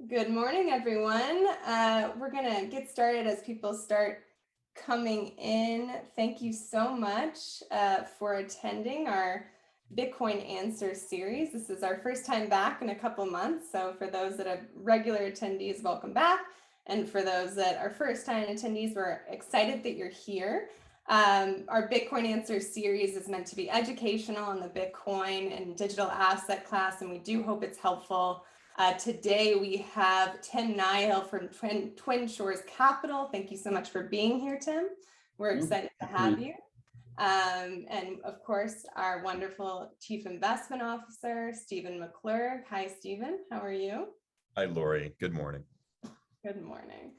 Good morning, everyone. We're going to get started as people start coming in. Thank you so much for attending our Bitcoin Answers series. This is our first time back in a couple months. So for those that are regular attendees, welcome back. And for those that are first time attendees, we're excited that you're here. Our Bitcoin Answers series is meant to be educational on the Bitcoin and digital asset class, and we do hope it's helpful. Today we have Tim Nihill from Twin Shores Capital. Thank you so much for being here, Tim. We're excited to have you. And of course, our wonderful Chief Investment Officer, Stephen McClurg. Hi, Stephen. How are you? Hi, Lori. Good morning. Good morning.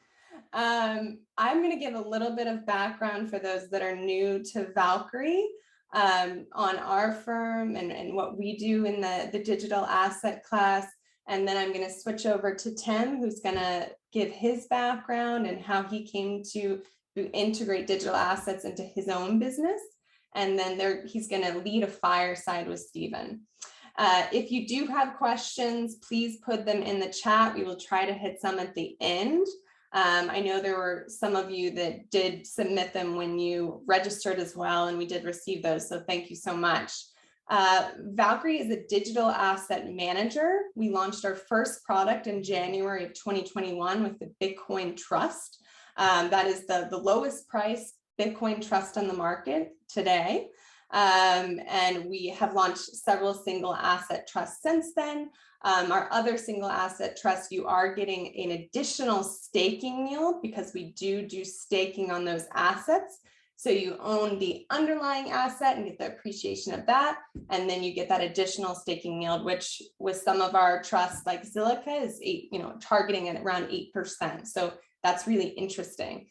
I'm going to give a little bit of background for those that are new to Valkyrie on our firm and what we do in the digital asset class. And then I'm going to switch over to Tim, who's going to give his background and how he came to integrate digital assets into his own business. And then he's going to lead a fireside with Stephen. If you do have questions, please put them in the chat. We will try to hit some at the end. I know there were some of you that did submit them when you registered as well, and we did receive those. So thank you so much. Valkyrie is a digital asset manager. We launched our first product in January of 2021 with the Bitcoin Trust. That is the lowest price Bitcoin trust on the market today. And we have launched several single asset trusts since then. Our other single asset trust, you are getting an additional staking yield because we do staking on those assets. So you own the underlying asset and get the appreciation of that. And then you get that additional staking yield, which with some of our trusts like Zilliqa is targeting at around 8%. So that's really interesting.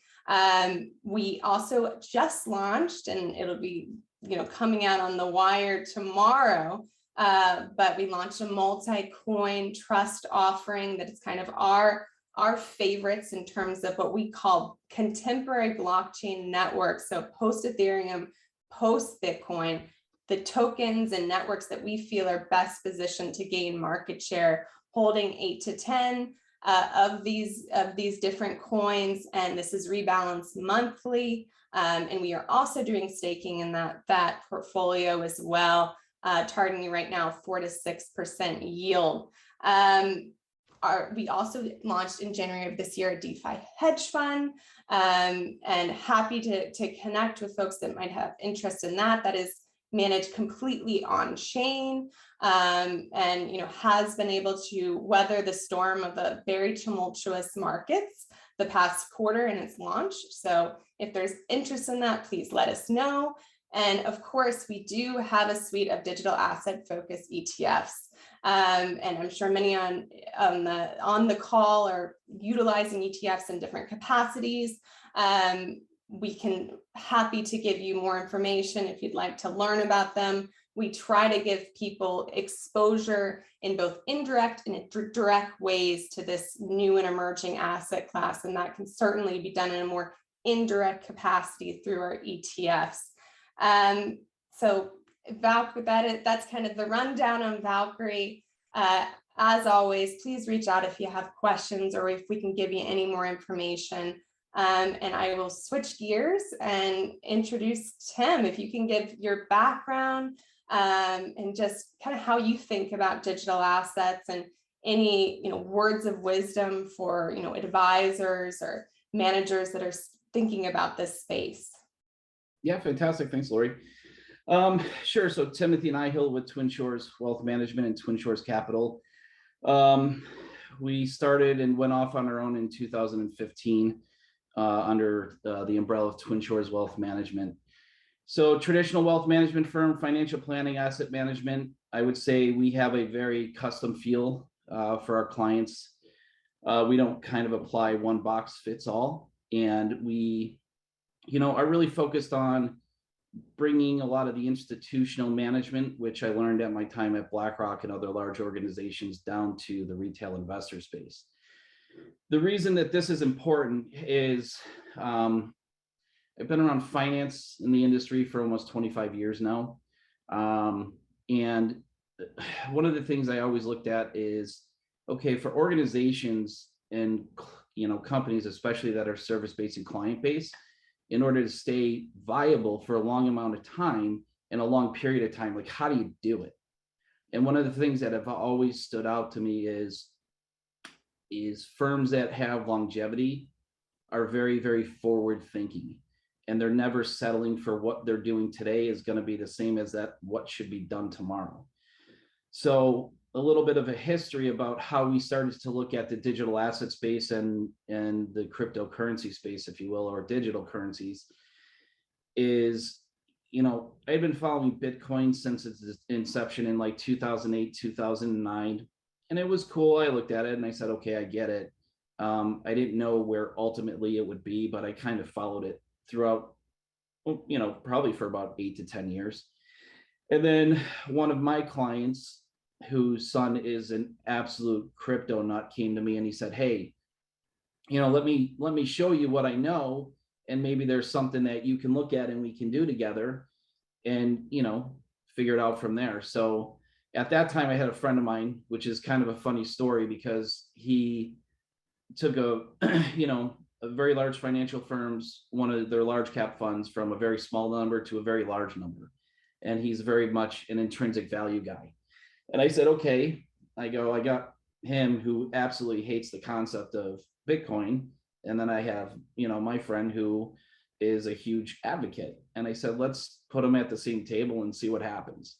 We also just launched, and it'll be coming out on the wire tomorrow, but we launched a multi-coin trust offering that is kind of our favorites in terms of what we call contemporary blockchain networks. So post Ethereum, post Bitcoin, the tokens and networks that we feel are best positioned to gain market share, holding 8 to 10 of these different coins. And this is rebalanced monthly. And we are also doing staking in that portfolio as well, targeting right now 4 to 6% yield. We also launched in January of this year a DeFi hedge fund, and happy to connect with folks that might have interest in that. That is managed completely on chain, and has been able to weather the storm of the very tumultuous markets the past quarter in its launch. So if there's interest in that, please let us know. And of course, we do have a suite of digital asset focused ETFs. And I'm sure many on the call are utilizing ETFs in different capacities. We can happy to give you more information if you'd like to learn about them. We try to give people exposure in both indirect and direct ways to this new and emerging asset class, and that can certainly be done in a more indirect capacity through our ETFs. So that's kind of the rundown on Valkyrie. As always, please reach out if you have questions or if we can give you any more information. And I will switch gears and introduce Tim, if you can give your background and just kind of how you think about digital assets and any words of wisdom for advisors or managers that are thinking about this space. Yeah, fantastic. Thanks, Lori. Sure. So Timothy Nihill with Twin Shores Wealth Management and Twin Shores Capital. We started and went off on our own in 2015 under the umbrella of Twin Shores Wealth Management. So traditional wealth management firm, financial planning, asset management. I would say we have a very custom feel for our clients. We don't kind of apply one box fits all, and we are really focused on bringing a lot of the institutional management, which I learned at my time at BlackRock and other large organizations, down to the retail investor space. The reason that this is important is I've been around finance in the industry for almost 25 years now. And one of the things I always looked at is okay, for organizations and companies, especially that are service-based and client-based, in order to stay viable for a long amount of time and a long period of time, like how do you do it? And one of the things that have always stood out to me is firms that have longevity are very, very forward thinking, and they're never settling for what they're doing today is going to be the same as that what should be done tomorrow. So a little bit of a history about how we started to look at the digital asset space and the cryptocurrency space, if you will, or digital currencies is, I've been following Bitcoin since its inception in like 2008, 2009. And it was cool. I looked at it and I said, okay, I get it. I didn't know where ultimately it would be, but I kind of followed it throughout, probably for about 8 to 10 years. And then one of my clients, whose son is an absolute crypto nut, came to me and he said, hey, let me show you what I know, and maybe there's something that you can look at and we can do together and figure it out from there. So at that time I had a friend of mine, which is kind of a funny story because he took a very large financial firms, one of their large cap funds, from a very small number to a very large number, and he's very much an intrinsic value guy. And I said, okay, I got him, who absolutely hates the concept of Bitcoin. And then I have, my friend who is a huge advocate. And I said, let's put them at the same table and see what happens.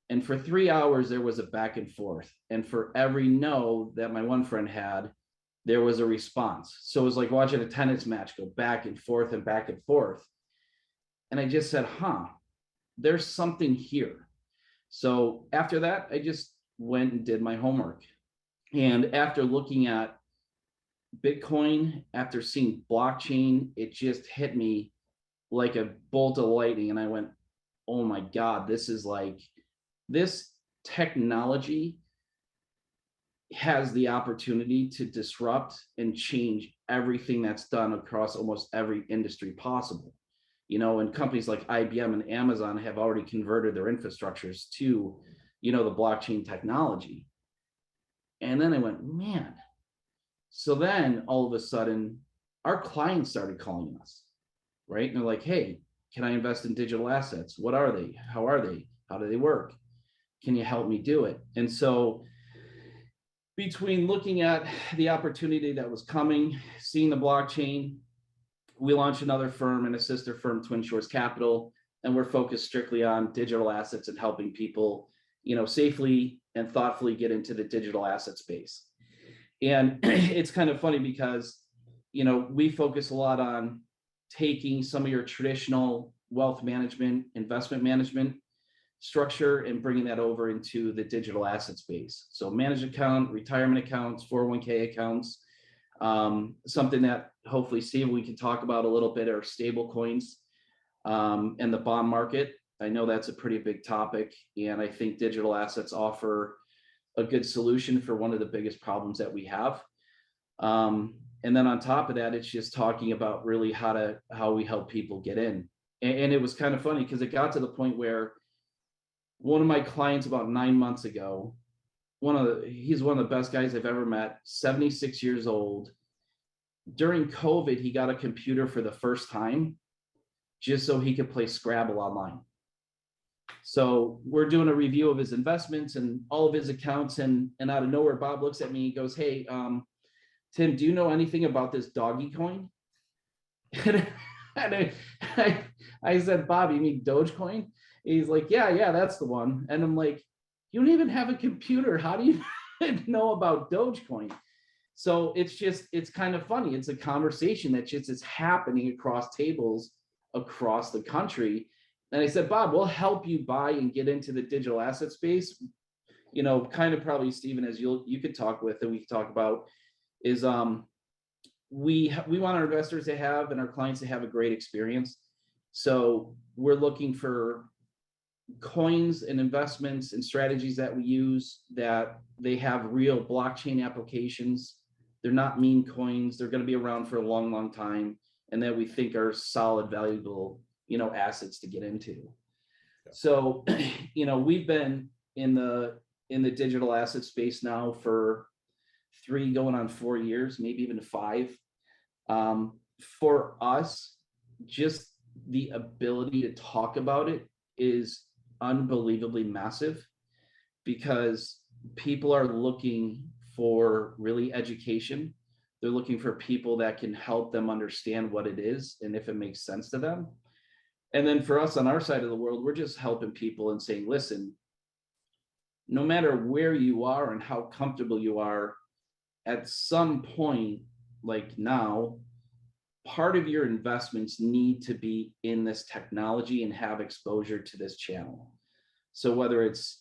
And for 3 hours, there was a back and forth. And for every no that my one friend had, there was a response. So it was like watching a tennis match go back and forth and back and forth. And I just said, there's something here. So after that, I just went and did my homework. And after looking at Bitcoin, after seeing blockchain, it just hit me like a bolt of lightning. And I went, oh my God, this technology has the opportunity to disrupt and change everything that's done across almost every industry possible. And companies like IBM and Amazon have already converted their infrastructures to, the blockchain technology. And then I went, man. So then all of a sudden, our clients started calling us, right? And they're like, hey, can I invest in digital assets? What are they? How are they? How do they work? Can you help me do it? And so between looking at the opportunity that was coming, seeing the blockchain, we launched another firm and a sister firm, Twin Shores Capital, and we're focused strictly on digital assets and helping people, safely and thoughtfully get into the digital asset space. And it's kind of funny because, we focus a lot on taking some of your traditional wealth management, investment management structure and bringing that over into the digital asset space. So managed account, retirement accounts, 401k accounts. Something that hopefully, Steve, we can talk about a little bit are stable coins and the bond market. I know that's a pretty big topic, and I think digital assets offer a good solution for one of the biggest problems that we have. And then on top of that, it's just talking about really how we help people get in. And it was kind of funny because it got to the point where one of my clients about 9 months ago, he's one of the best guys I've ever met, 76 years old. During COVID, he got a computer for the first time just so he could play Scrabble online. So we're doing a review of his investments and all of his accounts. And out of nowhere, Bob looks at me and goes, hey, Tim, do you know anything about this doggy coin? And I said, Bob, you mean Dogecoin? He's like, yeah, that's the one. And I'm like, you don't even have a computer. How do you know about Dogecoin? So it's kind of funny. It's a conversation that just is happening across tables across the country. And I said, Bob, we'll help you buy and get into the digital asset space. Kind of probably, Stephen, as you could talk with and we could talk about is we want our investors to have and our clients to have a great experience. So we're looking for coins and investments and strategies that we use that they have real blockchain applications. They're not meme coins. They're going to be around for a long, long time, and that we think are solid, valuable, assets to get into. Yeah. So, we've been in the digital asset space now for 3 going on 4 years, maybe even 5. For us, just the ability to talk about it is unbelievably massive, because people are looking for really education. They're looking for people that can help them understand what it is and if it makes sense to them. And then for us on our side of the world, we're just helping people and saying, listen, no matter where you are and how comfortable you are, at some point, like now, part of your investments need to be in this technology and have exposure to this channel. So whether it's,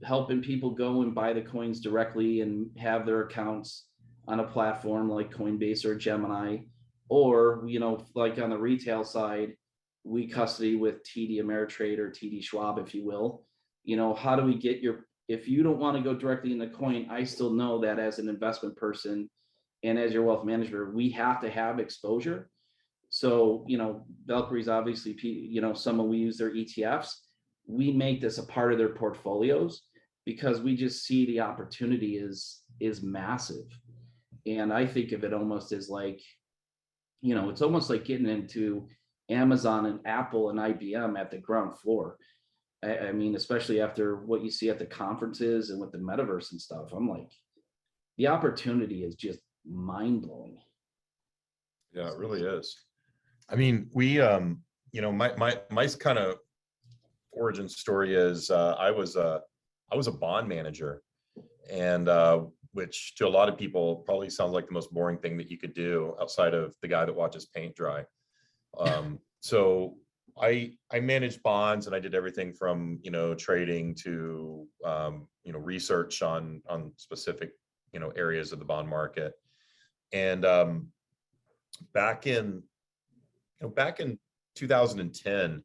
helping people go and buy the coins directly and have their accounts on a platform like Coinbase or Gemini, or, like on the retail side, we custody with TD Ameritrade or TD Schwab, if you will. How do we get if you don't want to go directly in the coin, I still know that as an investment person and as your wealth manager, we have to have exposure. So, Valkyrie's obviously, someone we use their ETFs. We make this a part of their portfolios because we just see the opportunity is massive. And I think of it almost as like, it's almost like getting into Amazon and Apple and IBM at the ground floor. I mean, especially after what you see at the conferences and with the metaverse and stuff, I'm like, the opportunity is just mind-blowing. Yeah, it really is. I mean, we, my kind of origin story is I was a bond manager, and which to a lot of people probably sounds like the most boring thing that you could do outside of the guy that watches paint dry. So I managed bonds, and I did everything from trading to research on specific areas of the bond market. And back in 2010,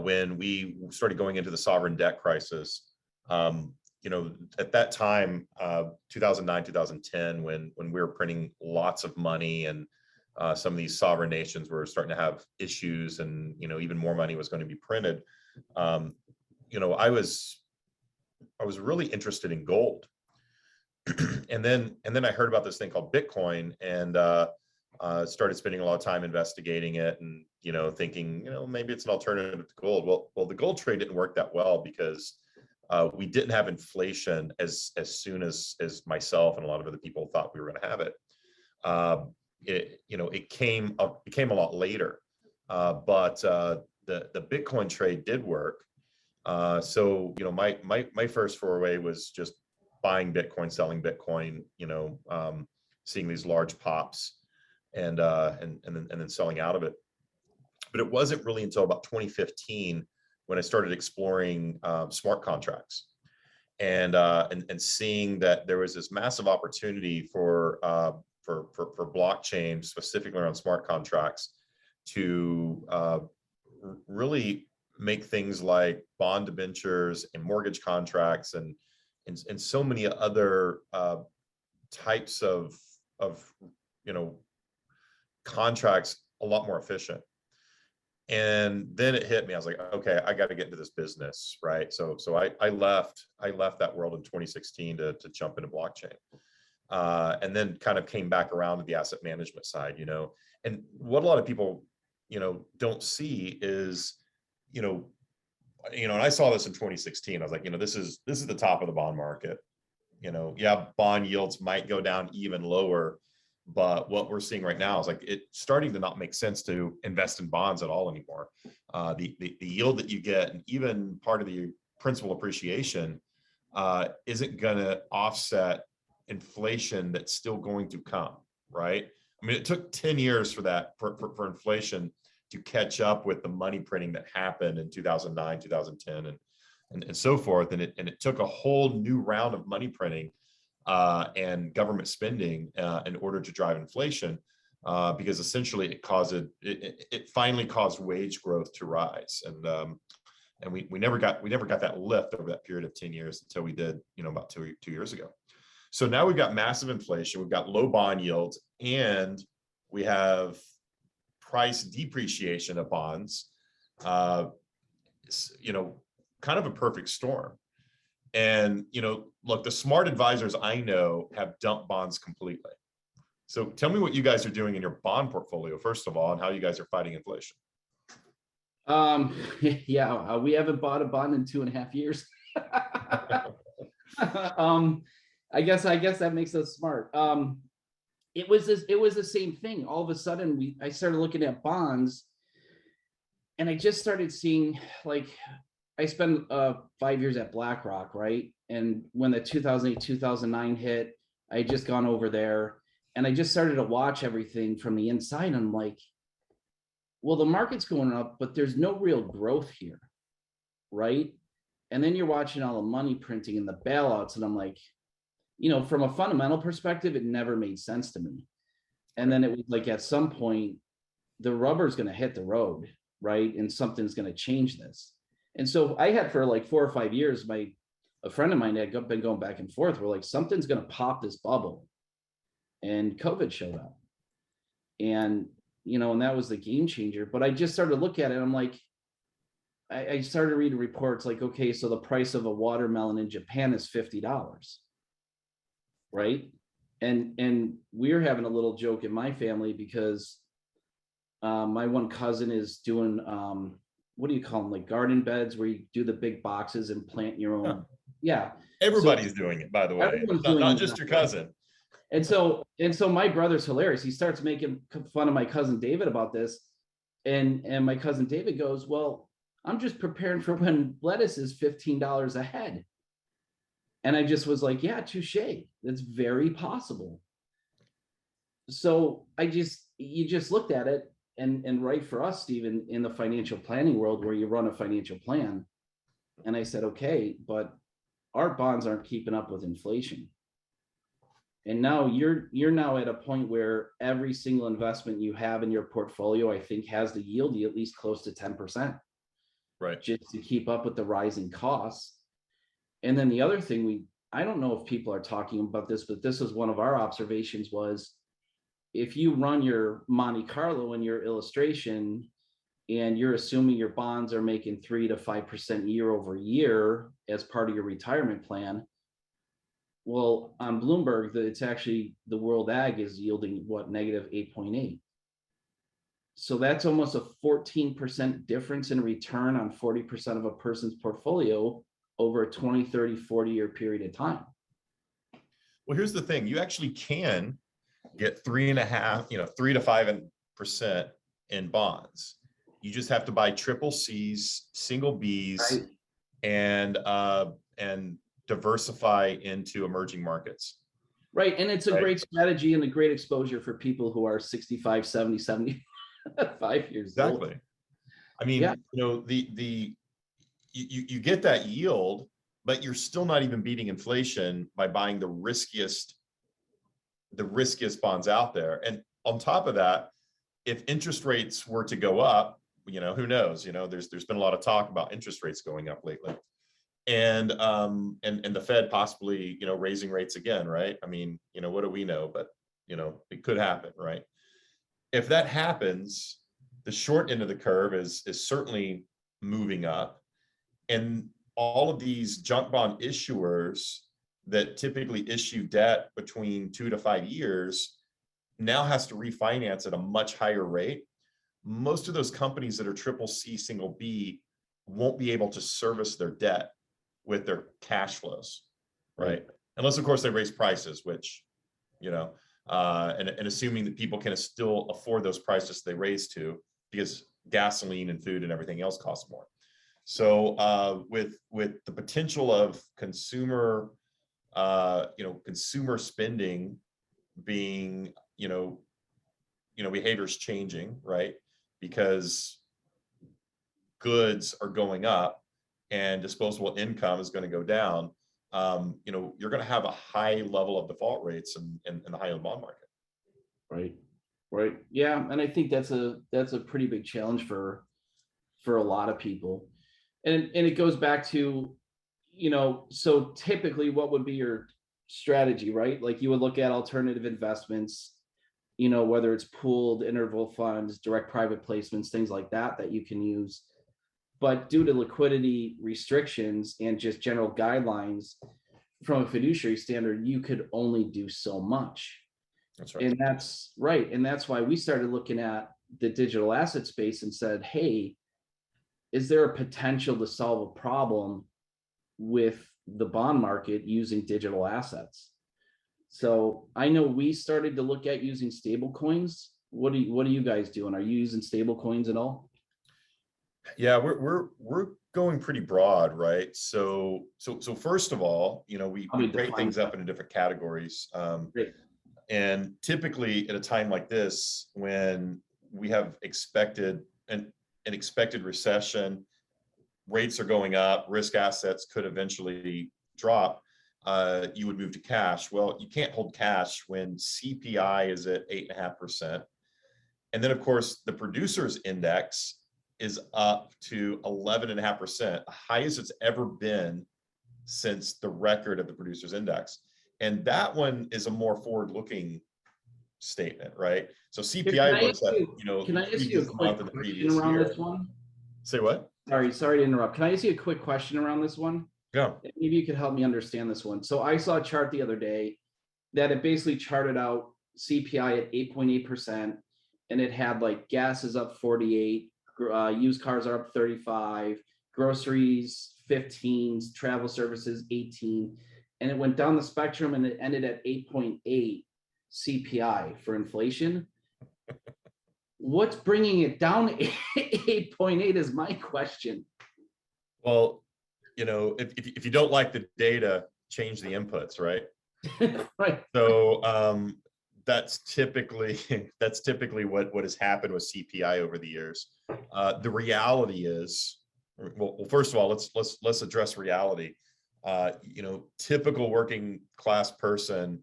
when we started going into the sovereign debt crisis, at that time, 2009, 2010, when we were printing lots of money, and some of these sovereign nations were starting to have issues, and even more money was going to be printed. I was really interested in gold. and then I heard about this thing called Bitcoin, and started spending a lot of time investigating it, and thinking maybe it's an alternative to gold. Well, the gold trade didn't work that well because we didn't have inflation as soon as myself and a lot of other people thought we were going to have it. It came a lot later, but the Bitcoin trade did work. So my first foray was just buying Bitcoin, selling Bitcoin, seeing these large pops, and then selling out of it. But it wasn't really until about 2015 when I started exploring smart contracts, and seeing that there was this massive opportunity for blockchain, specifically around smart contracts, to really make things like bond debentures and mortgage contracts and so many other types of contracts a lot more efficient. And then it hit me. I was like, okay, I got to get into this business, right? So I left that world in 2016 to jump into blockchain, and then kind of came back around to the asset management side, And what a lot of people, don't see is, and I saw this in 2016. I was like, this is the top of the bond market. Yeah, bond yields might go down even lower, but what we're seeing right now is like it's starting to not make sense to invest in bonds at all anymore. The yield that you get, and even part of the principal appreciation, isn't going to offset inflation that's still going to come, right? I mean, it took 10 years for that for inflation to catch up with the money printing that happened in 2009, 2010, and so forth. And it took a whole new round of money printing and government spending in order to drive inflation, because essentially it finally caused wage growth to rise. And we never got that lift over that period of 10 years until we did, about two years ago. So now we've got massive inflation, we've got low bond yields, and we have price depreciation of bonds, kind of a perfect storm. And, look, the smart advisors I know have dumped bonds completely. So tell me what you guys are doing in your bond portfolio, first of all, and how you guys are fighting inflation. Yeah, we haven't bought a bond in 2.5 years. I guess that makes us smart. It was the same thing. All of a sudden, I started looking at bonds, and I just started seeing, like, I spent 5 years at BlackRock, right? And when the 2008, 2009 hit, I had just gone over there, and I just started to watch everything from the inside. And I'm like, well, the market's going up, but there's no real growth here, right? And then you're watching all the money printing and the bailouts, and I'm like, from a fundamental perspective, it never made sense to me. And then it was like, at some point, the rubber's going to hit the road, right? And something's going to change this. And so I had, for like 4 or 5 years, a friend of mine had been going back and forth. We're like, something's going to pop this bubble. And COVID showed up. And, and that was the game changer. But I just started to look at it. I'm like, I started reading reports like, okay, so the price of a watermelon in Japan is $50. Right. And we're having a little joke in my family because my one cousin is doing, what do you call them? Like garden beds where you do the big boxes and plant your own. Huh. Yeah. Everybody's doing it, by the way. Not just your cousin. And so my brother's hilarious. He starts making fun of my cousin David about this. And my cousin David goes, well, I'm just preparing for when lettuce is $15 a head. And I just was like, yeah, touche. That's very possible. So you just looked at it, and right for us, Stephen, in the financial planning world where you run a financial plan. And I said, okay, but our bonds aren't keeping up with inflation. And now you're now at a point where every single investment you have in your portfolio, I think, has to yield you at least close to 10%. Right. Just to keep up with the rising costs. And then the other thing I don't know if people are talking about this, but this was one of our observations was, if you run your Monte Carlo in your illustration and you're assuming your bonds are making 3 to 5% year over year as part of your retirement plan, well, on Bloomberg, it's actually the world ag is yielding negative 8.8. So that's almost a 14% difference in return on 40% of a person's portfolio over a 20, 30, 40-year period of time. Well, here's the thing. You actually can get 3.5, 3 to 5% in bonds. You just have to buy triple C's, single B's, right, and diversify into emerging markets. Right. And it's a great strategy and a great exposure for people who are 65, 70, 75 years old. Exactly. I mean, you get that yield, but you're still not even beating inflation by buying the riskiest bonds out there. And on top of that, if interest rates were to go up, who knows? There's been a lot of talk about interest rates going up lately, and the Fed possibly raising rates again, right? I mean, what do we know? But it could happen, right? If that happens, the short end of the curve is certainly moving up, and all of these junk bond issuers that typically issue debt between 2 to 5 years now has to refinance at a much higher rate. Most of those companies that are triple C, single B won't be able to service their debt with their cash flows, right? Unless, of course, they raise prices, which, and assuming that people can still afford those prices they raise to, because gasoline and food and everything else costs more. So with the potential of consumer spending being, behaviors changing, right? Because goods are going up and disposable income is going to go down, you're going to have a high level of default rates in the high yield bond market. Right. Yeah. And I think that's a pretty big challenge for a lot of people. And it goes back to, so typically what would be your strategy, right? Like you would look at alternative investments, whether it's pooled interval funds, direct private placements, things like that you can use. But due to liquidity restrictions and just general guidelines from a fiduciary standard, you could only do so much. That's right. And that's right. And that's why we started looking at the digital asset space and said, hey, is there a potential to solve a problem with the bond market using digital assets? So I know we started to look at using stable coins. What are you guys doing? Are you using stable coins at all? Yeah, we're going pretty broad, right? So first of all, we break things up into different categories. Great. And typically at a time like this, when we have an expected recession, rates are going up, risk assets could eventually drop, you would move to cash. Well, you can't hold cash when CPI is at 8.5%. And then of course the producers index is up to 11.5%, the highest it's ever been since the record of the producers index. And that one is a more forward-looking statement, right? So CPI looks at, can I ask you a quick question around this one? Say what? Sorry to interrupt. Can I ask you a quick question around this one? Yeah. Maybe you could help me understand this one. So I saw a chart the other day that it basically charted out CPI at 8.8%, and it had like gas is up 48, used cars are up 35, groceries 15, travel services 18, and it went down the spectrum and it ended at 8.8 CPI for inflation. What's bringing it down 8.8 is my question. Well, if you don't like the data, change the inputs, right? Right. So that's typically what has happened with CPI over the years. The reality is, well, first of all, let's address reality. Typical working class person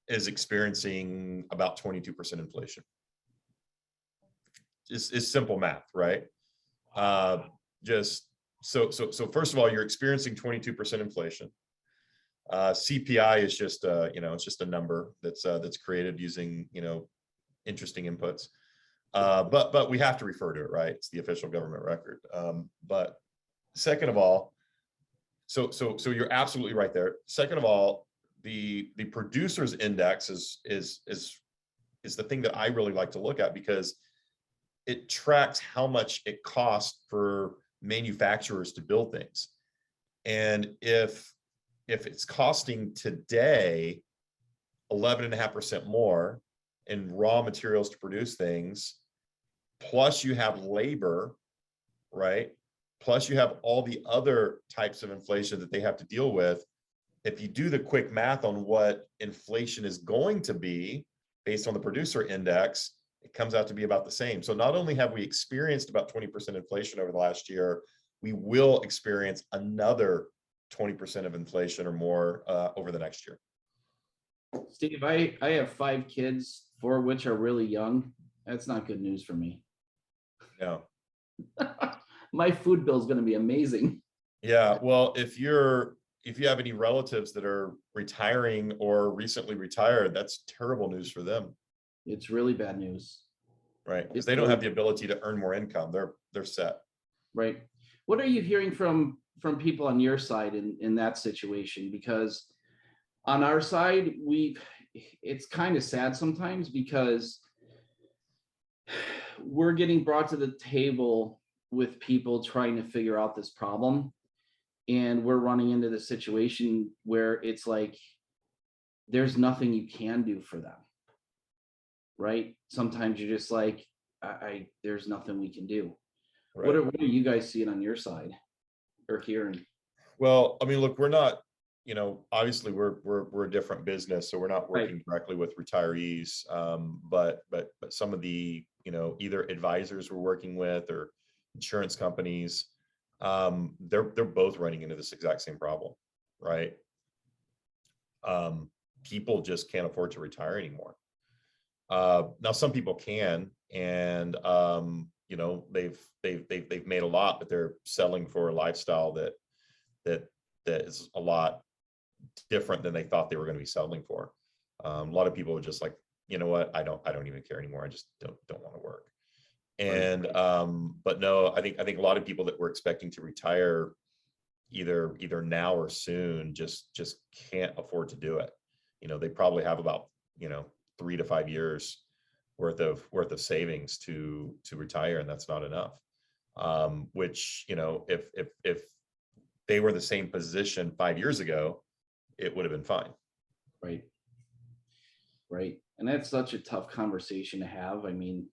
is experiencing about 22% inflation. It's simple math, right? So first of all, you're experiencing 22% inflation. CPI is just it's just a number that's created using interesting inputs. But we have to refer to it, right? It's the official government record. But second of all, so you're absolutely right there. Second of all, the producers index is the thing that I really like to look at, because it tracks how much it costs for manufacturers to build things. And if it's costing today 11.5% more in raw materials to produce things, plus you have labor, right? Plus you have all the other types of inflation that they have to deal with. If you do the quick math on what inflation is going to be based on the producer index, it comes out to be about the same. So not only have we experienced about 20% inflation over the last year, we will experience another 20% of inflation or more over the next year. Steve, I have 5 kids, 4 of which are really young. That's not good news for me. No. My food bill is going to be amazing. Yeah, well, if you have any relatives that are retiring or recently retired, that's terrible news for them. It's really bad news. Right, because they don't have the ability to earn more income. They're set. Right. What are you hearing from people on your side in that situation? Because on our side, it's kind of sad sometimes, because we're getting brought to the table with people trying to figure out this problem, and we're running into the situation where it's like there's nothing you can do for them. Right? Sometimes you're just like, there's nothing we can do. Right. What are you guys seeing on your side or hearing? Well, I mean, look, we're not, obviously we're a different business, so we're not working directly with retirees. But some of the, either advisors we're working with or insurance companies, they're both running into this exact same problem, right? People just can't afford to retire anymore. Now some people can, and they've made a lot, but they're selling for a lifestyle that is a lot different than they thought they were going to be selling for. A lot of people are just like, you know what, I don't even care anymore. I just don't want to work. And but no, I think a lot of people that were expecting to retire either now or soon just can't afford to do it. They probably have about 3 to 5 years worth of savings to retire, and that's not enough. Which if they were the same position 5 years ago, it would have been fine. Right. And that's such a tough conversation to have. I mean,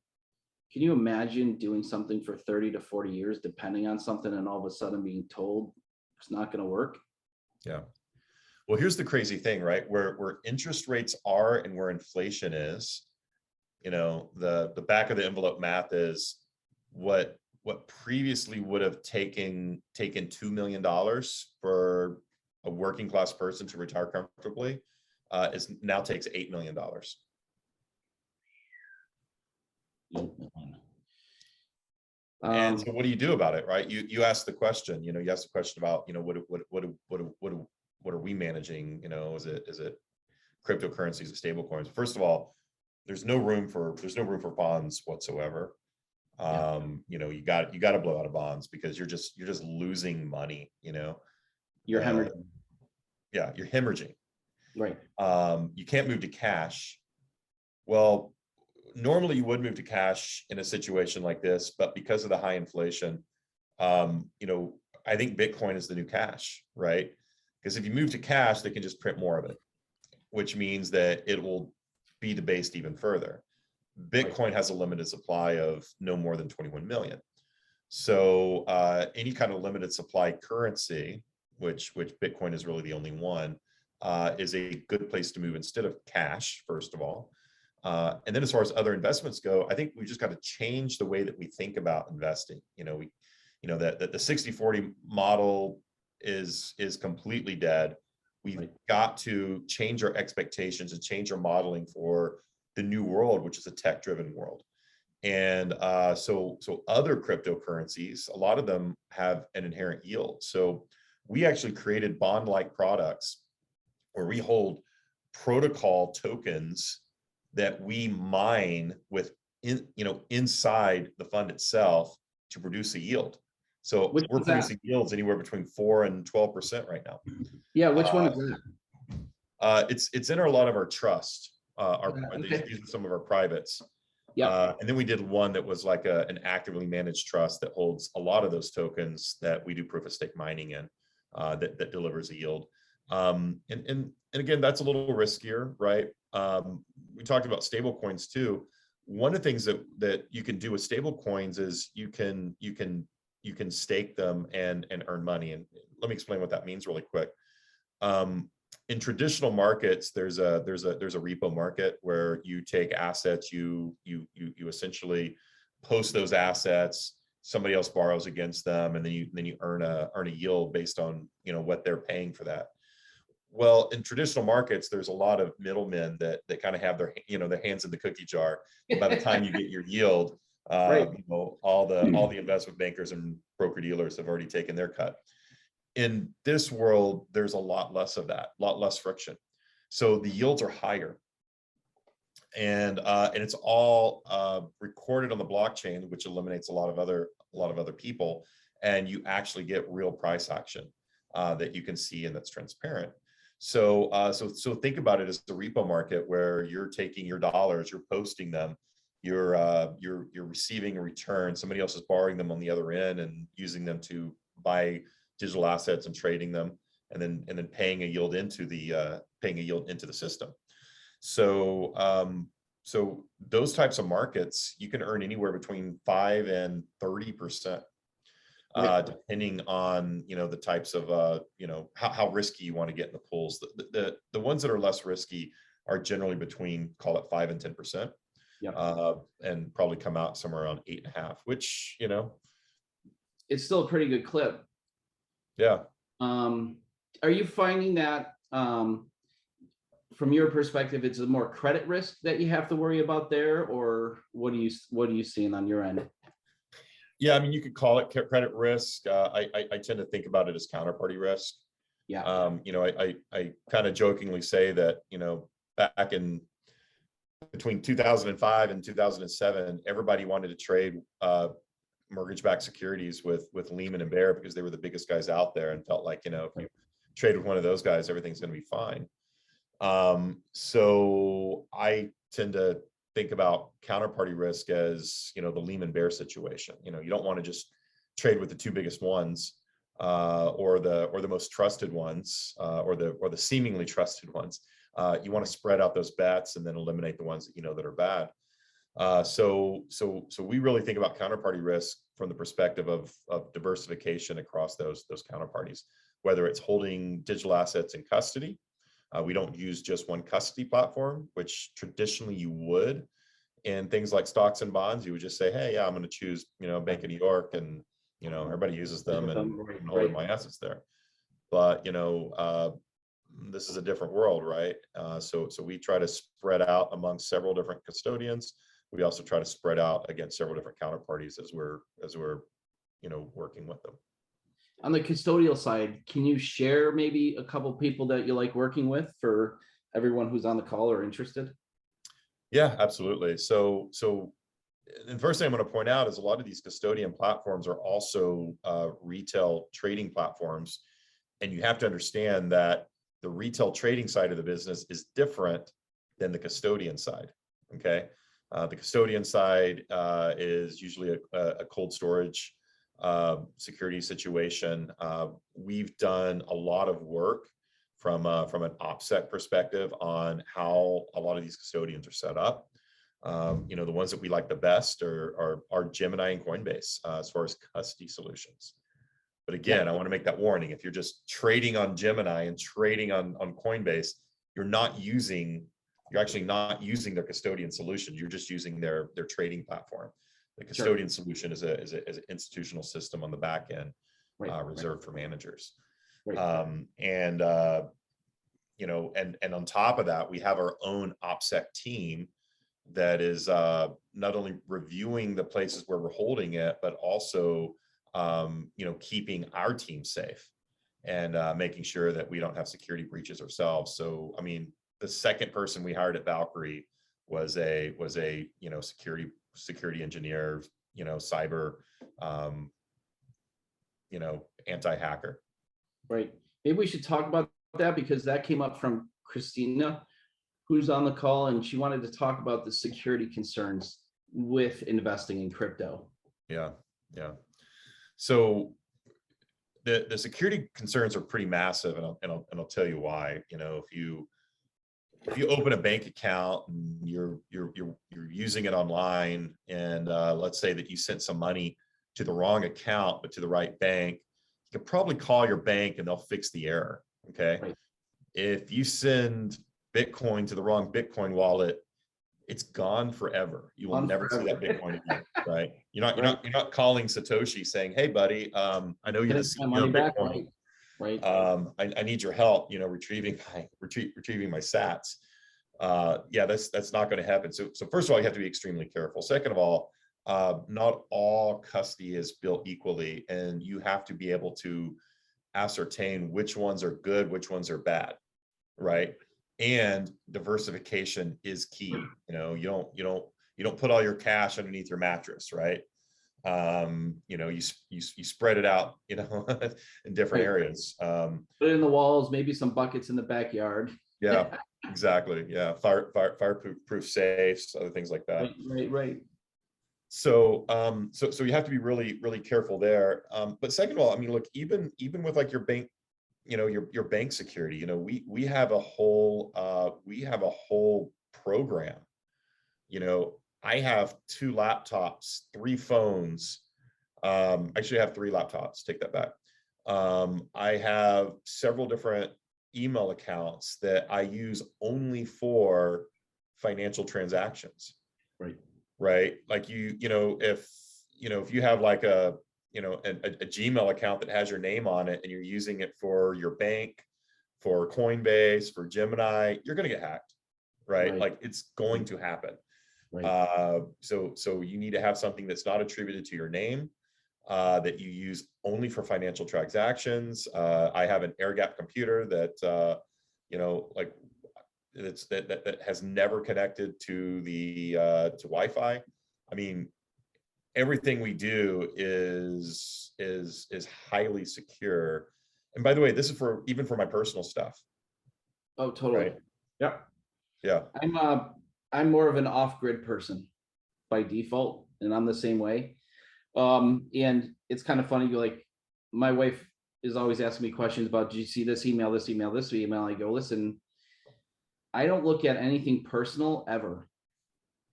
can you imagine doing something for 30 to 40 years, depending on something, and all of a sudden being told it's not going to work? Yeah. Well, here's the crazy thing, right? Where interest rates are and where inflation is, the back of the envelope math is what previously would have taken $2 million for a working class person to retire comfortably is now takes $8 million. And so what do you do about it, right? You ask the question, you ask the question about, what are we managing? Is it cryptocurrencies or stable coins? First of all, there's no room for bonds whatsoever. You got to blow out of bonds because you're just losing money, You're hemorrhaging. Yeah, you're hemorrhaging. Right. You can't move to cash. Well, normally you would move to cash in a situation like this, but because of the high inflation, I think Bitcoin is the new cash, right? Because if you move to cash, they can just print more of it, which means that it will be debased even further. Bitcoin has a limited supply of no more than 21 million. So any kind of limited supply currency, which Bitcoin is really the only one, is a good place to move instead of cash, first of all. And then as far as other investments go, I think we just got to change the way that we think about investing. That the 60-40 model is completely dead. We've got to change our expectations and change our modeling for the new world, which is a tech-driven world. And so other cryptocurrencies, a lot of them have an inherent yield. So we actually created bond-like products where we hold protocol tokens that we mine inside the fund itself to produce a yield. So we're producing yields anywhere between 4 and 12% right now. Yeah, which one is that? It's in a lot of our trust. Okay. These are some of our privates. Yeah. And then we did one that was like an actively managed trust that holds a lot of those tokens that we do proof of stake mining in, that delivers a yield. And again, that's a little riskier, right? We talked about stable coins too. One of the things that you can do with stable coins is you can stake them and earn money. And let me explain what that means really quick. In traditional markets, there's a repo market where you take assets, you essentially post those assets, somebody else borrows against them, and then you earn a yield based on what they're paying for that. Well, in traditional markets, there's a lot of middlemen that kind of have their hands in the cookie jar. And by the time you get your yield, Right. all the investment bankers and broker dealers have already taken their cut. In this world, there's a lot less of that, a lot less friction. So the yields are higher, and it's all recorded on the blockchain, which eliminates a lot of other people, and you actually get real price action that you can see and that's transparent. So think about it as the repo market where you're taking your dollars, you're posting them, you're receiving a return. Somebody else is borrowing them on the other end and using them to buy digital assets and trading them, and then paying a yield into the system. So those types of markets, you can earn anywhere between 5 and 30%. Depending on the types of how risky you want to get in the pools. The ones that are less risky are generally between, call it 5 and 10%. Yeah. And probably come out somewhere around 8.5, which it's still a pretty good clip. Yeah. Are you finding that from your perspective, it's a more credit risk that you have to worry about there, or what are you seeing on your end? Yeah, I mean, you could call it credit risk. I tend to think about it as counterparty risk. Yeah. I kind of jokingly say that, back in between 2005 and 2007, everybody wanted to trade mortgage-backed securities with Lehman and Bear because they were the biggest guys out there, and felt like, if you trade with one of those guys, everything's going to be fine. So I tend to think about counterparty risk as, the Lehman Bear situation. You don't want to just trade with the two biggest ones, or the most trusted ones, or the seemingly trusted ones. You want to spread out those bets and then eliminate the ones that that are bad. So we really think about counterparty risk from the perspective of diversification across those counterparties, whether it's holding digital assets in custody. We don't use just one custody platform, which traditionally you would. In things like stocks and bonds, you would just say, hey, yeah, I'm going to choose, Bank of New York, and, everybody uses them, and hold my assets there. But, this is a different world, right? So we try to spread out among several different custodians. We also try to spread out against several different counterparties as we're working with them. On the custodial side, can you share maybe a couple people that you like working with for everyone who's on the call or interested? Yeah, absolutely. So the first thing I'm going to point out is a lot of these custodian platforms are also retail trading platforms. And you have to understand that the retail trading side of the business is different than the custodian side. Okay. The custodian side is usually a cold storage security situation. We've done a lot of work from an OPSEC perspective on how a lot of these custodians are set up. The ones that we like the best are Gemini and Coinbase as far as custody solutions. But again, I want to make that warning. If you're just trading on Gemini and trading on Coinbase, you're actually not using their custodian solution. You're just using their trading platform. The custodian solution is an institutional system on the back end, reserved for managers. And on top of that, we have our own OPSEC team that is not only reviewing the places where we're holding it, but also keeping our team safe and making sure that we don't have security breaches ourselves. So, I mean, the second person we hired at Valkyrie was a security engineer, cyber, anti-hacker. Right. Maybe we should talk about that, because that came up from Christina, who's on the call, and she wanted to talk about the security concerns with investing in crypto. Yeah. So the security concerns are pretty massive, and I'll tell you why. If you open a bank account and you're using it online, and let's say that you sent some money to the wrong account but to the right bank, you could probably call your bank and they'll fix the error. Okay. Right. If you send Bitcoin to the wrong Bitcoin wallet, it's gone forever. You will never see that Bitcoin again, right? You're not calling Satoshi saying, "Hey, buddy, I know you're the CEO of Bitcoin. Right. I need your help, retrieving my sats." That's not going to happen. So first of all, you have to be extremely careful. Second of all, not all custody is built equally, and you have to be able to ascertain which ones are good, which ones are bad, right? And diversification is key. You don't put all your cash underneath your mattress, right? You spread it out, in different areas. Put it in the walls, maybe some buckets in the backyard. Yeah, exactly. Yeah, fireproof safes, other things like that. Right. So you have to be really, really careful there. But second of all, I mean, look, even with like your bank, your bank security, we have a whole program. I have 2 laptops, 3 phones. Actually, I have 3 laptops. Take that back. I have several different email accounts that I use only for financial transactions. Right. Like if you have like a Gmail account that has your name on it and you're using it for your bank, for Coinbase, for Gemini, you're going to get hacked, right? Like it's going to happen. So you need to have something that's not attributed to your name, that you use only for financial transactions. I have an air gap computer that, that has never connected to the to Wi-Fi. I mean, everything we do is highly secure. And by the way, this is for even for my personal stuff. Oh, totally. Right. Yep. Yeah. I'm more of an off-grid person by default, and I'm the same way. And it's kind of funny, like my wife is always asking me questions about, do you see this email, this email, this email? I go, listen, I don't look at anything personal ever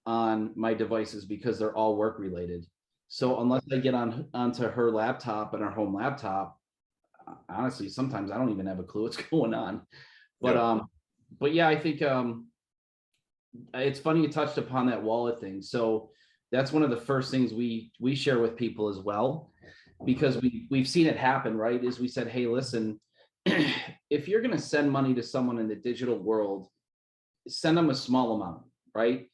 on my devices because they're all work related. So unless I get onto her laptop and our home laptop, honestly, sometimes I don't even have a clue what's going on. But yeah, I think it's funny you touched upon that wallet thing. So that's one of the first things we share with people as well, because we've seen it happen, right? Is we said, hey, listen, if you're going to send money to someone in the digital world, send them a small amount, right?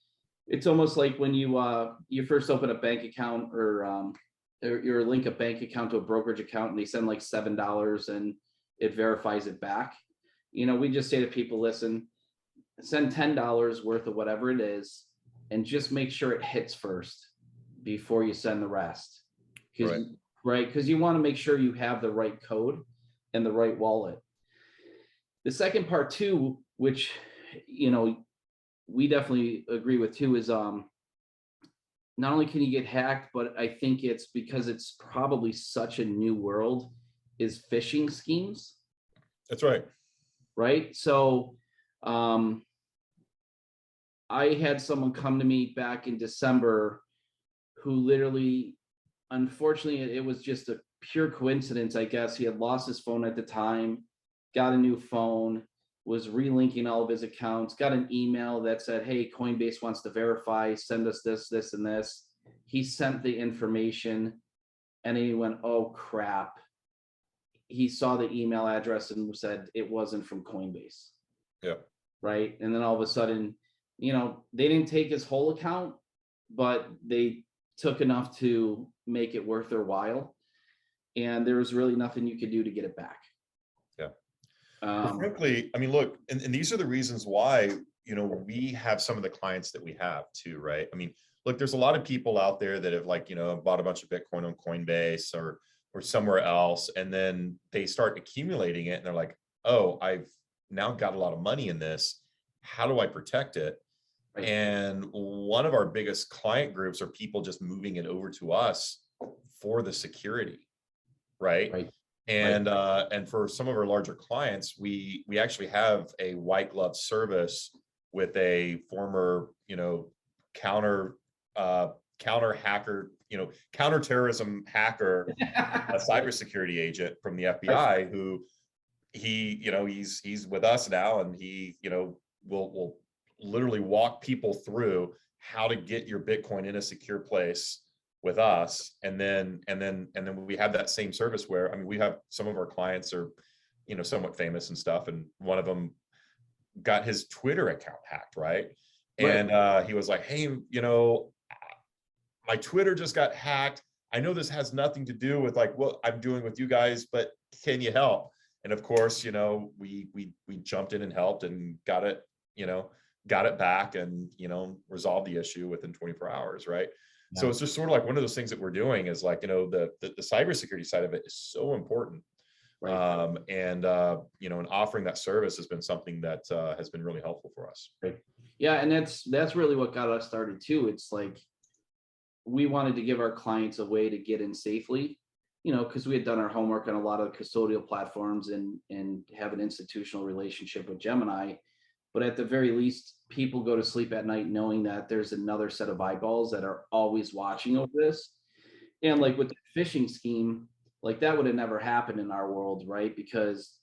It's almost like when you first open a bank account or you link a bank account to a brokerage account and they send like $7 and it verifies it back. We just say to people, listen, send $10 worth of whatever it is and just make sure it hits first before you send the rest. Because you want to make sure you have the right code and the right wallet. The second part too, which we definitely agree with too, is not only can you get hacked, but I think it's because it's probably such a new world, is phishing schemes. That's right. Right. So I had someone come to me back in December who literally, unfortunately, it was just a pure coincidence, I guess. He had lost his phone at the time, got a new phone, was relinking all of his accounts, got an email that said, hey, Coinbase wants to verify, send us this, this, and this. He sent the information and he went, oh, crap. He saw the email address and said it wasn't from Coinbase. Yeah. Right. And then all of a sudden, they didn't take his whole account, but they took enough to make it worth their while. And there was really nothing you could do to get it back. Yeah. Well, frankly, I mean, look, and these are the reasons why, we have some of the clients that we have too, right? I mean, look, there's a lot of people out there that have bought a bunch of Bitcoin on Coinbase or somewhere else. And then they start accumulating it and they're like, oh, I've now got a lot of money in this. How do I protect it? Right. And one of our biggest client groups are people just moving it over to us for the security. Right. And and for some of our larger clients, we actually have a white glove service with a former, counterterrorism hacker, a cybersecurity agent from the FBI who he's with us now, and he will literally walk people through how to get your Bitcoin in a secure place with us. And then we have that same service where, I mean, we have some of our clients are, somewhat famous and stuff. And one of them got his Twitter account hacked. Right. And he was like, hey, my Twitter just got hacked. I know this has nothing to do with like what I'm doing with you guys, but can you help? And of course, we jumped in and helped and got it back and, resolved the issue within 24 hours. Right. So it's just sort of like one of those things that we're doing is like, the cybersecurity side of it is so important. Right. And offering that service has been something that has been really helpful for us. Right. Yeah. And that's really what got us started too. It's like, we wanted to give our clients a way to get in safely, because we had done our homework on a lot of custodial platforms and have an institutional relationship with Gemini. But at the very least, people go to sleep at night knowing that there's another set of eyeballs that are always watching over this. And like with the phishing scheme, like that would have never happened in our world, right? Because,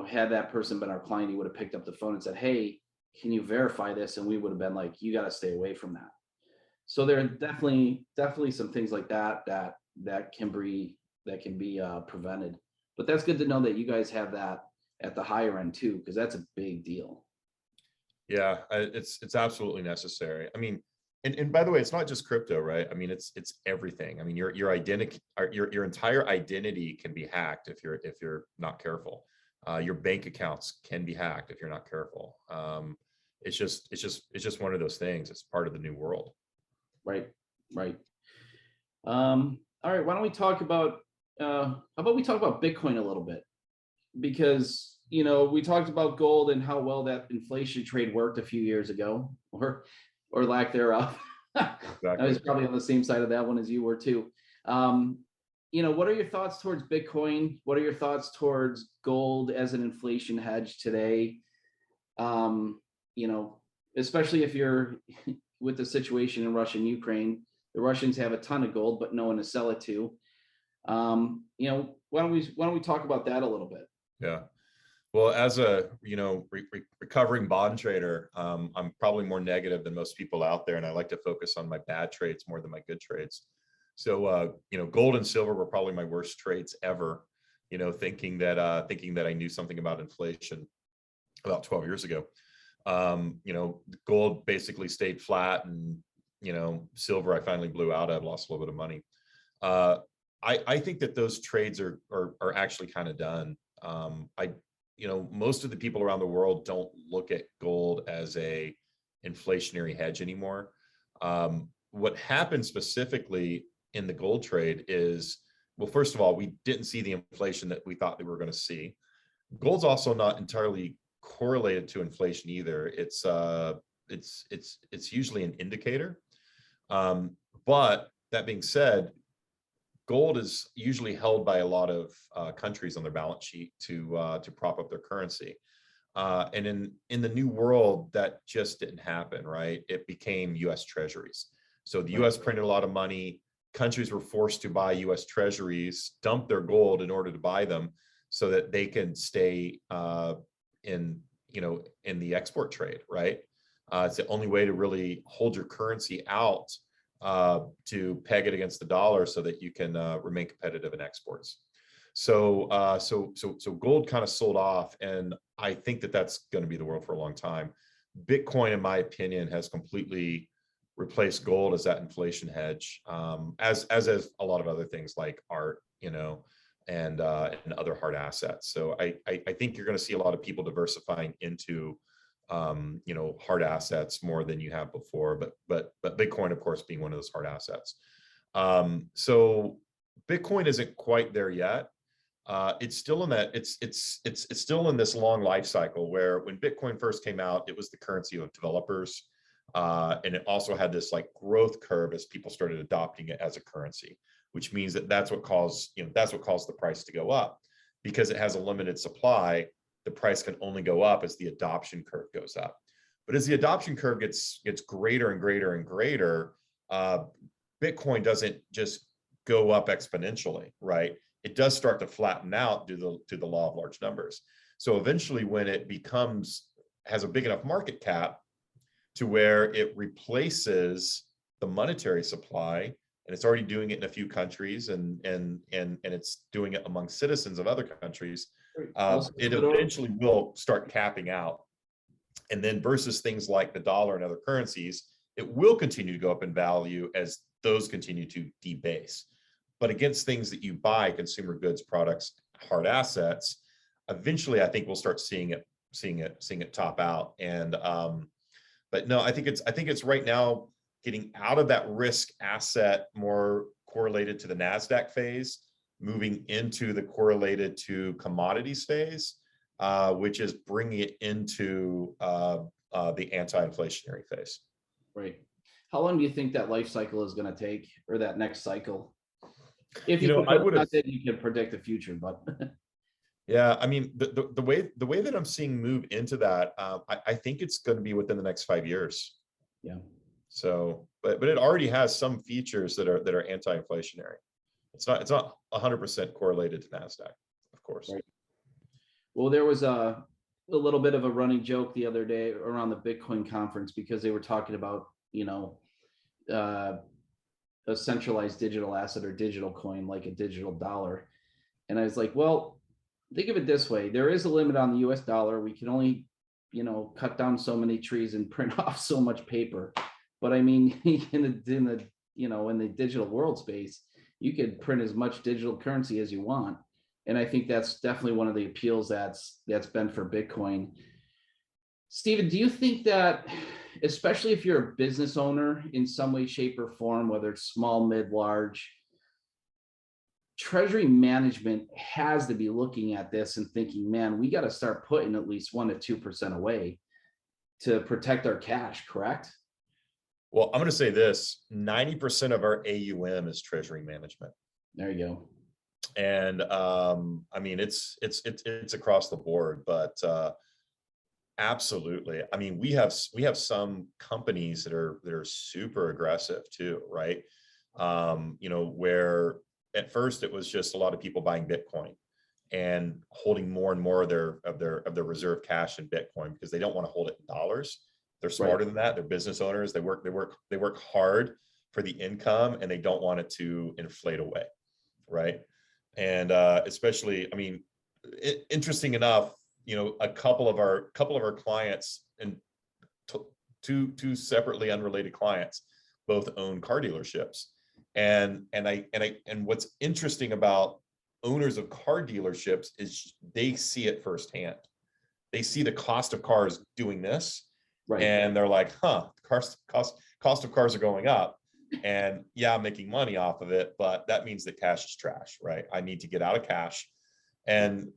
had that person been our client, he would have picked up the phone and said, hey, can you verify this? And we would have been like, you got to stay away from that. So there are definitely some things like that can be prevented. But that's good to know that you guys have that at the higher end too, because that's a big deal. Yeah, it's absolutely necessary. I mean, and by the way, it's not just crypto, right? I mean, it's everything. I mean, your identity, your entire identity can be hacked if you're not careful. Your bank accounts can be hacked if you're not careful. it's just one of those things. It's part of the new world. Right. All right, why don't we talk about how about we talk about Bitcoin a little bit? Because we talked about gold and how well that inflation trade worked a few years ago, or lack thereof. Exactly. I was probably on the same side of that one as you were too. What are your thoughts towards Bitcoin? What are your thoughts towards gold as an inflation hedge today? Especially if you're with the situation in Russia and Ukraine, the Russians have a ton of gold, but no one to sell it to. Why don't we talk about that a little bit? Yeah. Well, as a recovering bond trader, I'm probably more negative than most people out there, and I like to focus on my bad trades more than my good trades. So gold and silver were probably my worst trades ever. Thinking that I knew something about inflation about 12 years ago. Gold basically stayed flat, and silver I finally blew out. I lost a little bit of money. I think that those trades are actually kind of done. Most of the people around the world don't look at gold as a inflationary hedge anymore. What happened specifically in the gold trade is, well, first of all, we didn't see the inflation that we thought we were going to see. Gold's also not entirely correlated to inflation either. It's usually an indicator. But that being said, gold is usually held by a lot of countries on their balance sheet to prop up their currency. And in the new world, that just didn't happen, right? It became U.S. treasuries. So the U.S. printed a lot of money. Countries were forced to buy U.S. treasuries, dump their gold in order to buy them, so that they can stay in the export trade, right? It's the only way to really hold your currency out, to peg it against the dollar so that you can remain competitive in exports. So gold kind of sold off, and I think that that's going to be the world for a long time. Bitcoin, in my opinion, has completely replaced gold as that inflation hedge, as a lot of other things like art, and other hard assets. So I think you're going to see a lot of people diversifying into hard assets more than you have before, but Bitcoin, of course, being one of those hard assets. So Bitcoin isn't quite there yet. It's still in that it's still in this long life cycle where when Bitcoin first came out, it was the currency of developers. And it also had this like growth curve as people started adopting it as a currency, which means that's what caused the price to go up, because it has a limited supply. The price can only go up as the adoption curve goes up. But as the adoption curve gets greater and greater and greater, Bitcoin doesn't just go up exponentially, right? It does start to flatten out due to the law of large numbers. So eventually, when it has a big enough market cap to where it replaces the monetary supply, and it's already doing it in a few countries, and it's doing it among citizens of other countries, it eventually will start capping out. And then versus things like the dollar and other currencies, it will continue to go up in value as those continue to debase. But against things that you buy, consumer goods, products, hard assets, eventually I think we'll start seeing it top out. And but no, I think it's right now getting out of that risk asset, more correlated to the NASDAQ phase, moving into the correlated to commodities phase, which is bringing it into the anti-inflationary phase. Right. How long do you think that life cycle is going to take, or that next cycle? If I would have said you can predict the future, but yeah, I mean, the way that I'm seeing move into that, I think it's going to be within the next 5 years. Yeah. So, but it already has some features that are anti-inflationary. It's not 100% correlated to NASDAQ, of course. Right. Well, there was a little bit of a running joke the other day around the Bitcoin conference, because they were talking about, a centralized digital asset or digital coin, like a digital dollar. And I was like, well, think of it this way. There is a limit on the US dollar. We can only, cut down so many trees and print off so much paper. But I mean, in the digital world space, you could print as much digital currency as you want. And I think that's definitely one of the appeals that's been for Bitcoin. Steven, do you think that, especially if you're a business owner in some way, shape, or form, whether it's small, mid, large, Treasury Management has to be looking at this and thinking, man, we got to start putting at least 1 to 2% away to protect our cash, correct? Well, I'm going to say this, 90% of our AUM is Treasury Management. There you go. And I mean, it's across the board, but absolutely. I mean, we have some companies that are super aggressive too, right? You know, where at first it was just a lot of people buying Bitcoin and holding more and more of their reserve cash in Bitcoin because they don't want to hold it in dollars. They're smarter than that. They're business owners. They work hard for the income and they don't want it to inflate away, right? And especially, I mean, interesting enough, you know, a couple of our clients and two separately unrelated clients both own car dealerships. And what's interesting about owners of car dealerships is they see it firsthand. They see the cost of cars doing this, and they're like, huh, cost of cars are going up. And yeah, I'm making money off of it, but that means that cash is trash, right? I need to get out of cash. And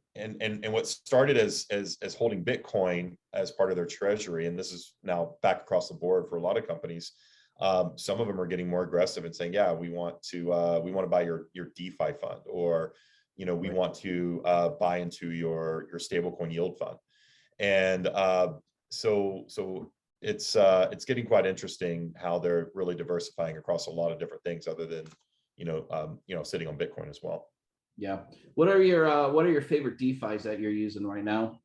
what started as holding Bitcoin as part of their treasury, and this is now back across the board for a lot of companies. Some of them are getting more aggressive and saying, yeah, we want to buy your DeFi fund, or, you know, we want to buy into your stablecoin yield fund. And so it's getting quite interesting how they're really diversifying across a lot of different things other than, you know, sitting on Bitcoin as well. Yeah. What are your favorite DeFis that you're using right now?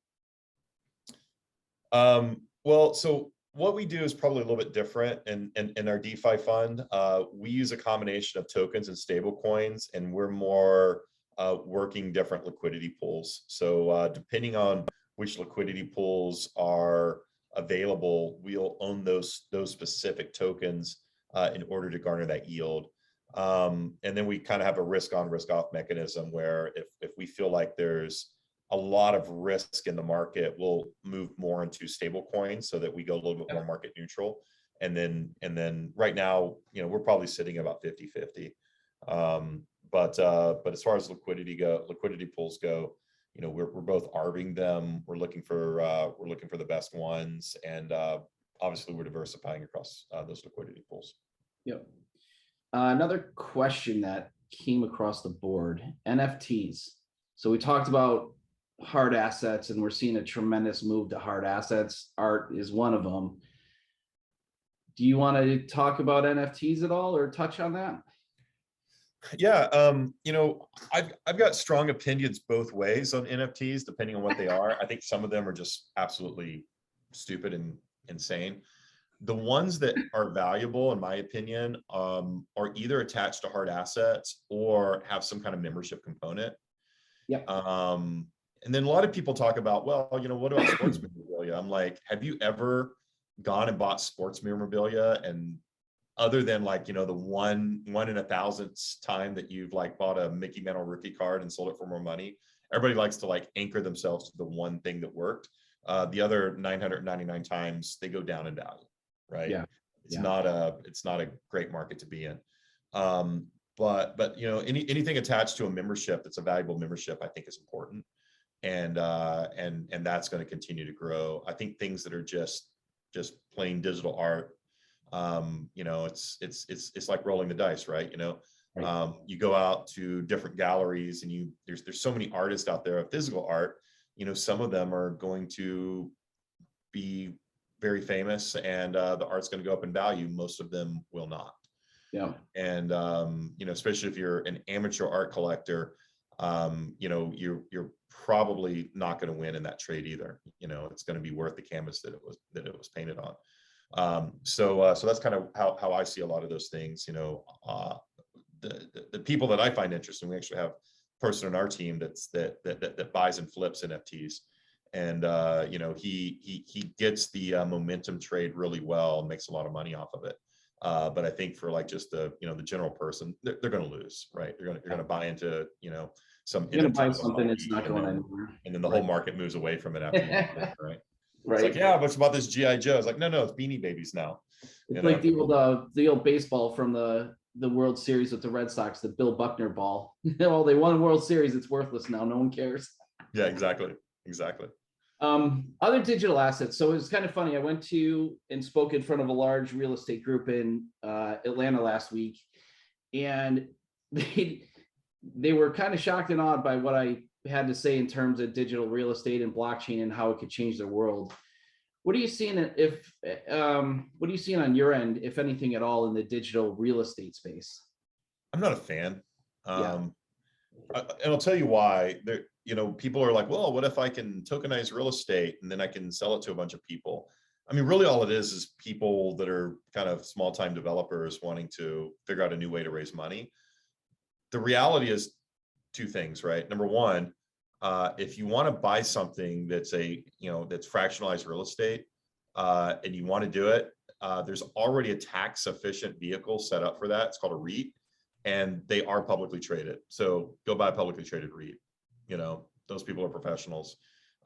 Well, so what we do is probably a little bit different in our DeFi fund. We use a combination of tokens and stable coins, and we're more working different liquidity pools. So depending on which liquidity pools are available, we'll own those specific tokens in order to garner that yield. And then we kind of have a risk on, risk off mechanism where if we feel like there's a lot of risk in the market, we'll move more into stable coins so that we go a little bit more market neutral. And then right now, you know, we're probably sitting about 50-50. But as far as liquidity pools go, you know, we're both arbing them. We're looking for the best ones, and obviously we're diversifying across those liquidity pools. Yep. Another question that came across the board: NFTs. So we talked about hard assets, and we're seeing a tremendous move to hard assets. Art is one of them. Do you want to talk about NFTs at all, or touch on that? Yeah, you know, I've got strong opinions both ways on NFTs, depending on what they are. I think some of them are just absolutely stupid and insane. The ones that are valuable, in my opinion, are either attached to hard assets or have some kind of membership component. Yeah. And then a lot of people talk about, well, you know, what about sports memorabilia? I'm like, have you ever gone and bought sports memorabilia, and other than, like, you know, the one in 1,000th time that you've like bought a Mickey Mantle rookie card and sold it for more money, everybody likes to like anchor themselves to the one thing that worked. The other 999 times they go down in value, right? Yeah. It's not a great market to be in. But you know, anything attached to a membership that's a valuable membership, I think is important. And that's going to continue to grow. I think things that are just plain digital art, you know, it's like rolling the dice, right? You know, you go out to different galleries, and there's so many artists out there of physical art. You know, some of them are going to be very famous, and the art's going to go up in value. Most of them will not. Yeah. And you know, especially if you're an amateur art collector, you know, you're probably not going to win in that trade either. You know, it's going to be worth the canvas that it was painted on. So that's kind of how I see a lot of those things. You know, the people that I find interesting, we actually have a person on our team that buys and flips NFTs, and you know, he gets the momentum trade really well and makes a lot of money off of it. But I think for like just the general person, they're going to lose, right? You're going to buy into, you know, some. You're going to buy something that's not going anywhere, and then the whole market moves away from it after you, right? It's like, Right. yeah, but it's about this GI Joe. It's like, no, it's Beanie Babies now. It's like the old baseball from the World Series with the Red Sox, the Bill Buckner ball. Well, they won a World Series. It's worthless now. No one cares. Yeah, exactly. Other digital assets. So it was kind of funny. I went to and spoke in front of a large real estate group in Atlanta last week, and they were kind of shocked and awed by what I had to say in terms of digital real estate and blockchain and how it could change their world. What are you seeing what are you seeing on your end, if anything at all, in the digital real estate space? I'm not a fan. Yeah. And I'll tell you why. There, people are like, well, what if I can tokenize real estate and then I can sell it to a bunch of people? I mean, really all it is people that are kind of small time developers wanting to figure out a new way to raise money. The reality is two things, right? Number one, if you want to buy something that's that's fractionalized real estate, and you want to do it, there's already a tax efficient vehicle set up for that. It's called a REIT, and they are publicly traded. So go buy a publicly traded REIT. Those people are professionals.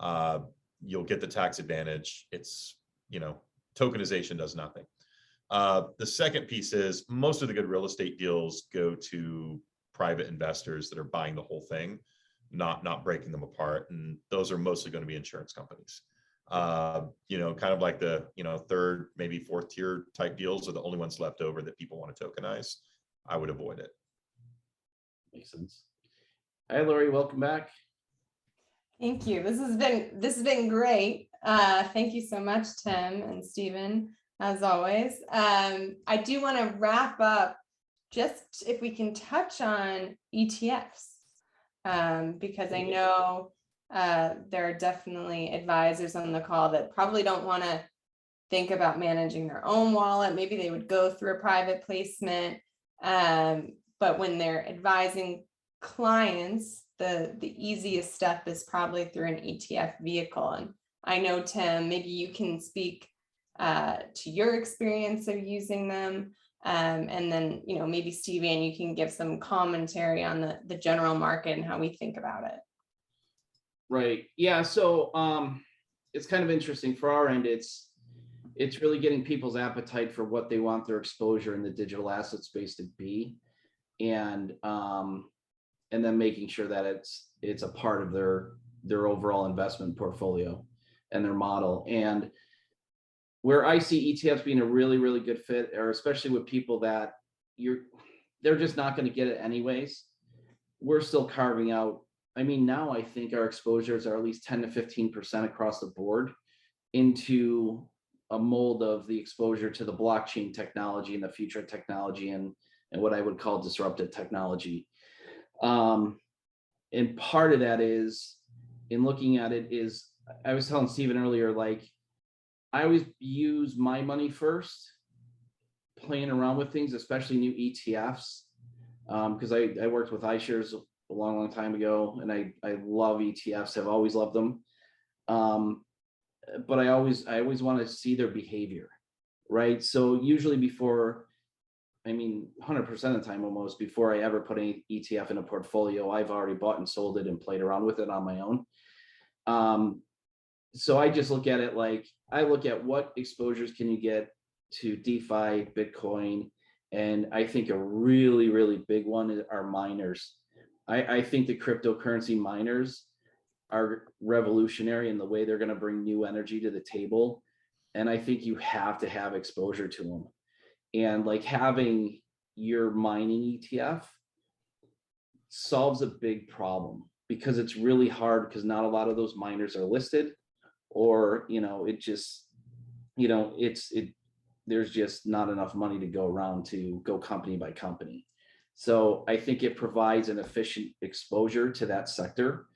You'll get the tax advantage. It's, tokenization does nothing. The second piece is most of the good real estate deals go to private investors that are buying the whole thing, not breaking them apart. And those are mostly going to be insurance companies. Kind of like the, third, maybe fourth tier type deals are the only ones left over that people want to tokenize. I would avoid it. Makes sense. Hi, Lori, welcome back. Thank you. This has been great. Thank you so much, Tim and Stephen, as always. I do want to wrap up just if we can touch on ETFs, because I know there are definitely advisors on the call that probably don't want to think about managing their own wallet. Maybe they would go through a private placement, but when they're advising clients, the easiest step is probably through an ETF vehicle. And I know, Tim, maybe you can speak to your experience of using them. And then, maybe Steven, you can give some commentary on the general market and how we think about it. Right. Yeah. So it's kind of interesting for our end. It's really getting people's appetite for what they want their exposure in the digital asset space to be. And then making sure that it's a part of their overall investment portfolio and their model. And where I see ETFs being a really, really good fit, or especially with people that they're just not going to get it anyways. We're still carving out. I mean, now I think our exposures are at least 10 to 15% across the board into a mold of the exposure to the blockchain technology and the future technology and what I would call disruptive technology. And part of that is, in looking at it, is I was telling Stephen earlier, like I always use my money first, playing around with things, especially new ETFs, because I worked with iShares a long time ago, and I love ETFs. I've always loved them, but I always want to see their behavior, right? So usually 100% of the time, almost before I ever put any ETF in a portfolio, I've already bought and sold it and played around with it on my own. So I just look at it like I look at what exposures can you get to DeFi, Bitcoin, and I think a really, really big one are miners. I think the cryptocurrency miners are revolutionary in the way they're going to bring new energy to the table, and I think you have to have exposure to them. And like having your mining ETF solves a big problem, because it's really hard because not a lot of those miners are listed, or there's just not enough money to go around to go company by company. So I think it provides an efficient exposure to that sector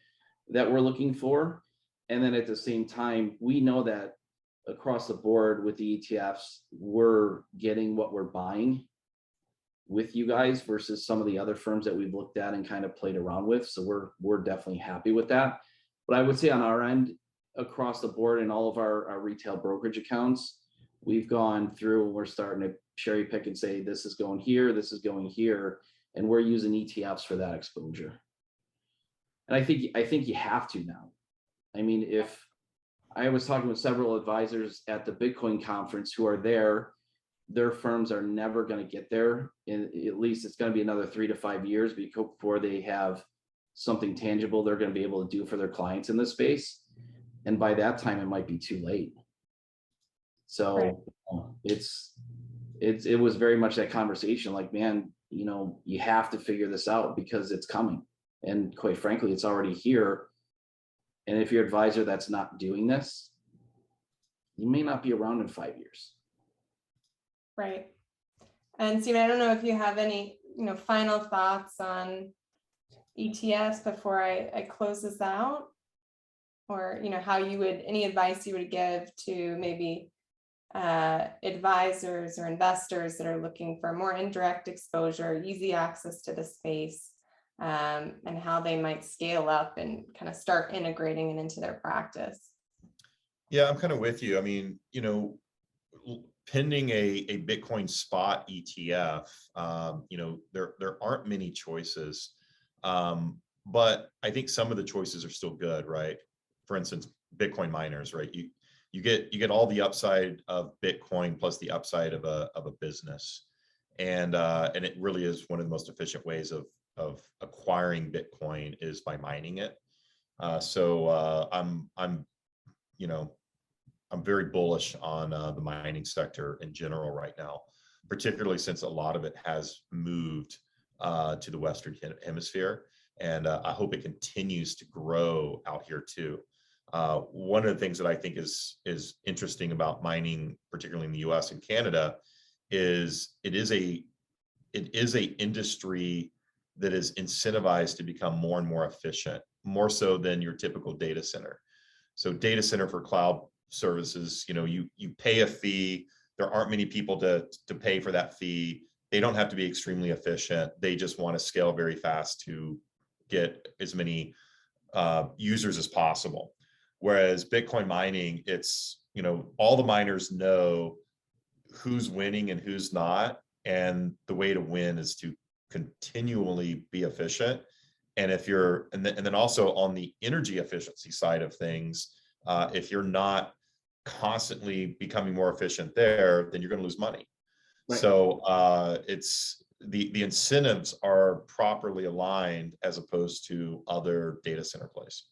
that we're looking for. And then at the same time, we know that across the board with the ETFs, we're getting what we're buying with you guys versus some of the other firms that we've looked at and kind of played around with. So we're definitely happy with that. But I would say on our end, across the board in all of our retail brokerage accounts, we've gone through and we're starting to cherry pick and say, this is going here, this is going here. And we're using ETFs for that exposure. And I think you have to now. I mean, I was talking with several advisors at the Bitcoin conference who are there. Their firms are never going to get there. At least it's going to be another 3 to 5 years before they have something tangible they're going to be able to do for their clients in this space. And by that time, it might be too late. So it was very much that conversation, like, man, you have to figure this out because it's coming. And quite frankly, it's already here. And if your advisor that's not doing this, you may not be around in 5 years. Right. And Stephen, I don't know if you have any, final thoughts on ETFs before I close this out, or, how any advice you would give to maybe advisors or investors that are looking for more indirect exposure, easy access to the space, and how they might scale up and kind of start integrating it into their practice. Yeah, I'm kind of with you. I mean, pending a Bitcoin spot ETF, there aren't many choices, but I think some of the choices are still good, right? For instance, Bitcoin miners, right? You get all the upside of Bitcoin plus the upside of a business, and it really is one of the most efficient ways of acquiring Bitcoin is by mining it. So I'm very bullish on the mining sector in general right now, particularly since a lot of it has moved to the Western Hemisphere, and I hope it continues to grow out here too. One of the things that I think is interesting about mining, particularly in the U.S. and Canada, is it is a industry that is incentivized to become more and more efficient, more so than your typical data center. So data center for cloud services, you pay a fee. There aren't many people to pay for that fee. They don't have to be extremely efficient. They just want to scale very fast to get as many users as possible. Whereas Bitcoin mining, it's, all the miners know who's winning and who's not. And the way to win is to continually be efficient. And and then also on the energy efficiency side of things, if you're not constantly becoming more efficient there, then you're going to lose money. Right. So it's the incentives are properly aligned as opposed to other data center plays.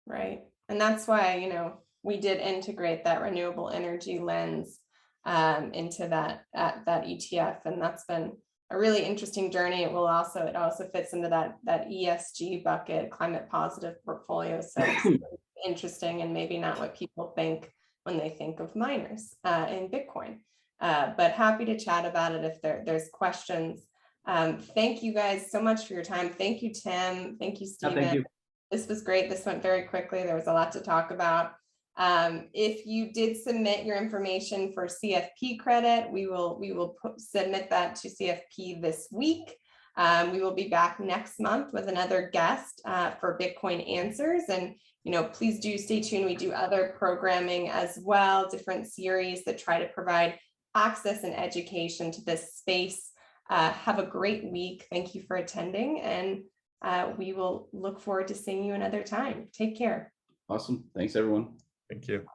Right. And that's why, we did integrate that renewable energy lens into that ETF. And that's been a really interesting journey. It also fits into that ESG bucket, climate positive portfolio. So it's interesting, and maybe not what people think when they think of miners in Bitcoin. But happy to chat about it if there's questions. Thank you guys so much for your time. Thank you, Tim. Thank you, Stephen. Thank you. This was great. This went very quickly. There was a lot to talk about. If you did submit your information for CFP credit, we will submit that to CFP this week. We will be back next month with another guest for Bitcoin Answers. And, please do stay tuned. We do other programming as well, different series that try to provide access and education to this space. Have a great week. Thank you for attending. And we will look forward to seeing you another time. Take care. Awesome. Thanks, everyone. Thank you.